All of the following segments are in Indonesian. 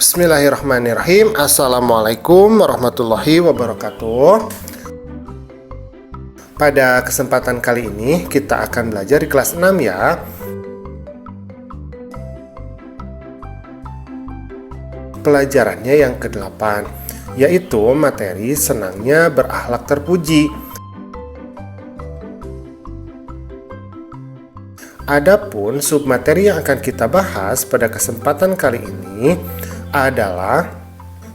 Bismillahirrahmanirrahim. Assalamualaikum warahmatollahi wabarakatuh. Pada kesempatan kali ini kita akan belajar di kelas 6 ya. Pelajarannya yang ke-8, yaitu materi senangnya berakhlak terpuji. Adapun submateri yang akan kita bahas pada kesempatan kali ini adalah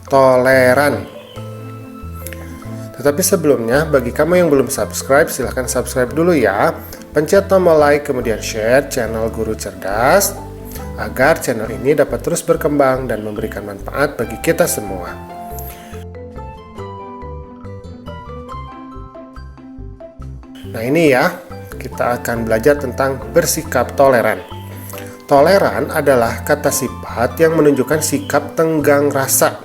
toleran. Tetapi sebelumnya, bagi kamu yang belum subscribe, silahkan subscribe dulu ya. Pencet tombol like, kemudian share channel Guru Cerdas, agar channel ini dapat terus berkembang dan memberikan manfaat bagi kita semua. Nah ini ya, kita akan belajar tentang bersikap toleran. Toleran adalah kata sifat yang menunjukkan sikap tenggang rasa.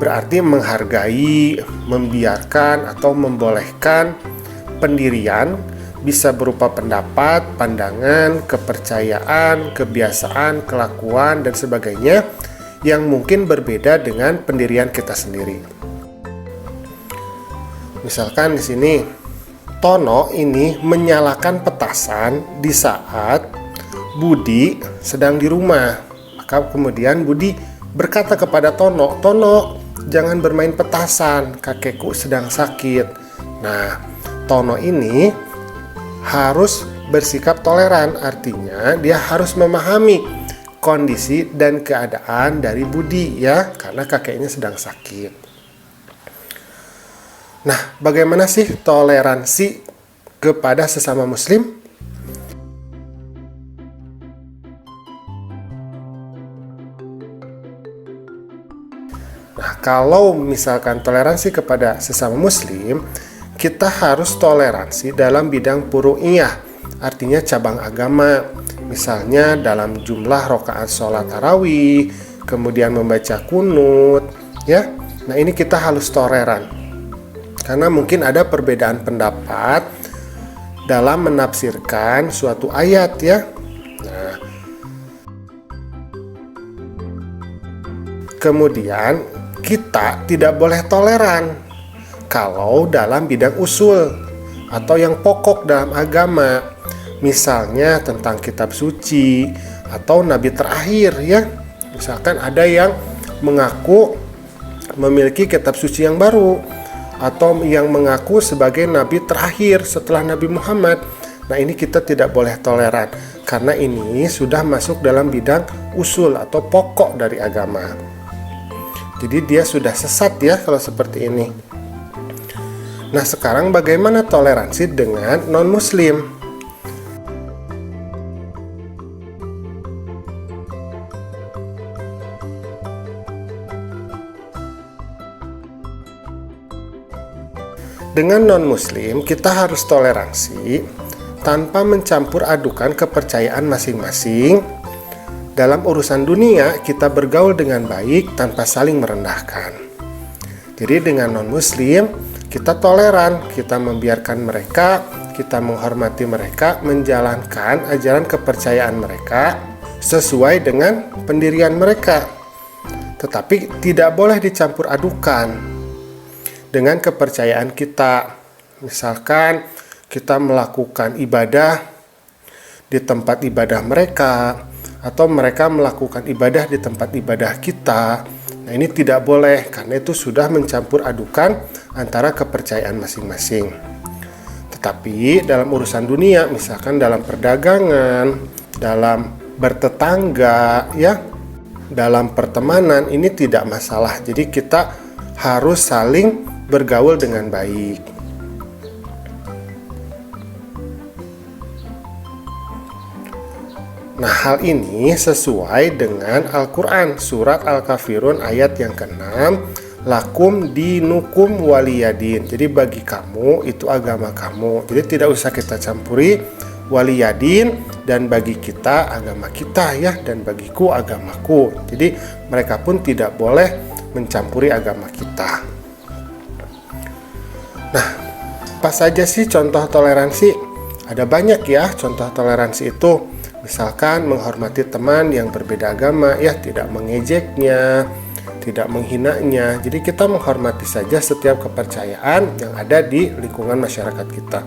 Berarti menghargai, membiarkan, atau membolehkan pendirian, bisa berupa pendapat, pandangan, kepercayaan, kebiasaan, kelakuan, dan sebagainya yang mungkin berbeda dengan pendirian kita sendiri. Misalkan di sini, Tono ini menyalakan petasan di saat Budi sedang di rumah. Maka kemudian Budi berkata kepada Tono, "Tono, jangan bermain petasan, kakekku sedang sakit." Nah, Tono ini harus bersikap toleran, artinya dia harus memahami kondisi dan keadaan dari Budi ya, karena kakeknya sedang sakit. Nah, bagaimana sih toleransi kepada sesama muslim? Nah, kalau misalkan toleransi kepada sesama muslim, kita harus toleransi dalam bidang furu'iyah, artinya cabang agama. Misalnya dalam jumlah rakaat sholat tarawih, kemudian membaca kunut, ya. Nah, ini kita harus toleran. Karena mungkin ada perbedaan pendapat dalam menafsirkan suatu ayat ya. Nah, kemudian kita tidak boleh toleran kalau dalam bidang usul atau yang pokok dalam agama. Misalnya tentang kitab suci atau nabi terakhir ya. Misalkan ada yang mengaku memiliki kitab suci yang baru, atau yang mengaku sebagai nabi terakhir setelah Nabi Muhammad. Nah, ini kita tidak boleh toleran karena ini sudah masuk dalam bidang usul atau pokok dari agama. Jadi dia sudah sesat ya kalau seperti ini. Nah, sekarang bagaimana toleransi dengan non-muslim? Dengan non-muslim, kita harus toleransi tanpa mencampur adukan kepercayaan masing-masing. Dalam urusan dunia, kita bergaul dengan baik tanpa saling merendahkan. Jadi dengan non-muslim, kita toleran, kita membiarkan mereka, kita menghormati mereka, menjalankan ajaran kepercayaan mereka sesuai dengan pendirian mereka. Tetapi tidak boleh dicampur adukan dengan kepercayaan kita. Misalkan kita melakukan ibadah di tempat ibadah mereka, atau mereka melakukan ibadah di tempat ibadah kita. Nah, ini tidak boleh karena itu sudah mencampur adukan antara kepercayaan masing-masing. Tetapi dalam urusan dunia, misalkan dalam perdagangan, dalam bertetangga ya, dalam pertemanan, ini tidak masalah. Jadi kita harus saling bergaul dengan baik. Nah, hal ini sesuai dengan Al-Quran, surat Al-Kafirun ayat yang ke-6, lakum dinukum waliyadin. Jadi bagi kamu itu agama kamu. Jadi tidak usah kita campuri waliyadin, dan bagi kita agama kita ya, dan bagiku agamaku. Jadi mereka pun tidak boleh mencampuri agama kita. Nah, apa saja sih contoh toleransi? Ada banyak ya contoh toleransi itu. Misalkan menghormati teman yang berbeda agama, ya tidak mengejeknya, tidak menghinanya. Jadi kita menghormati saja setiap kepercayaan yang ada di lingkungan masyarakat kita.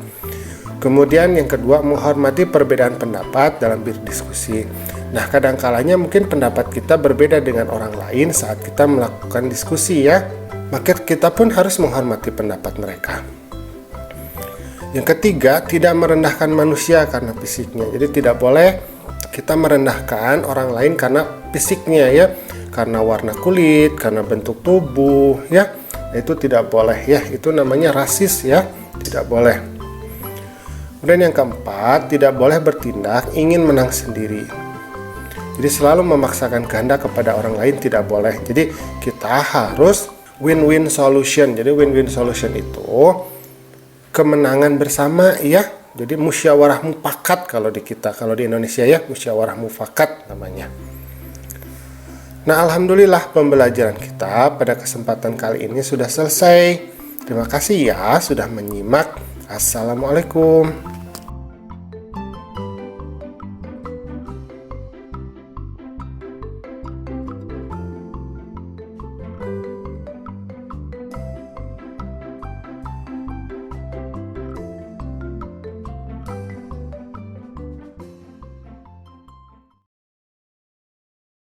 Kemudian yang kedua, menghormati perbedaan pendapat dalam berdiskusi. Nah, kadang-kalanya mungkin pendapat kita berbeda dengan orang lain saat kita melakukan diskusi ya. Maka kita pun harus menghormati pendapat mereka. Yang ketiga, tidak merendahkan manusia karena fisiknya. Jadi tidak boleh kita merendahkan orang lain karena fisiknya ya, karena warna kulit, karena bentuk tubuh ya. Itu tidak boleh ya, itu namanya rasis ya, tidak boleh. Kemudian yang keempat, tidak boleh bertindak ingin menang sendiri. Jadi selalu memaksakan kehendak kepada orang lain tidak boleh. Jadi kita harus win-win solution. Jadi win-win solution itu kemenangan bersama ya. Jadi musyawarah mufakat kalau di kita, kalau di Indonesia ya musyawarah mufakat namanya. Nah, alhamdulillah pembelajaran kita pada kesempatan kali ini sudah selesai. Terima kasih ya sudah menyimak. Assalamualaikum.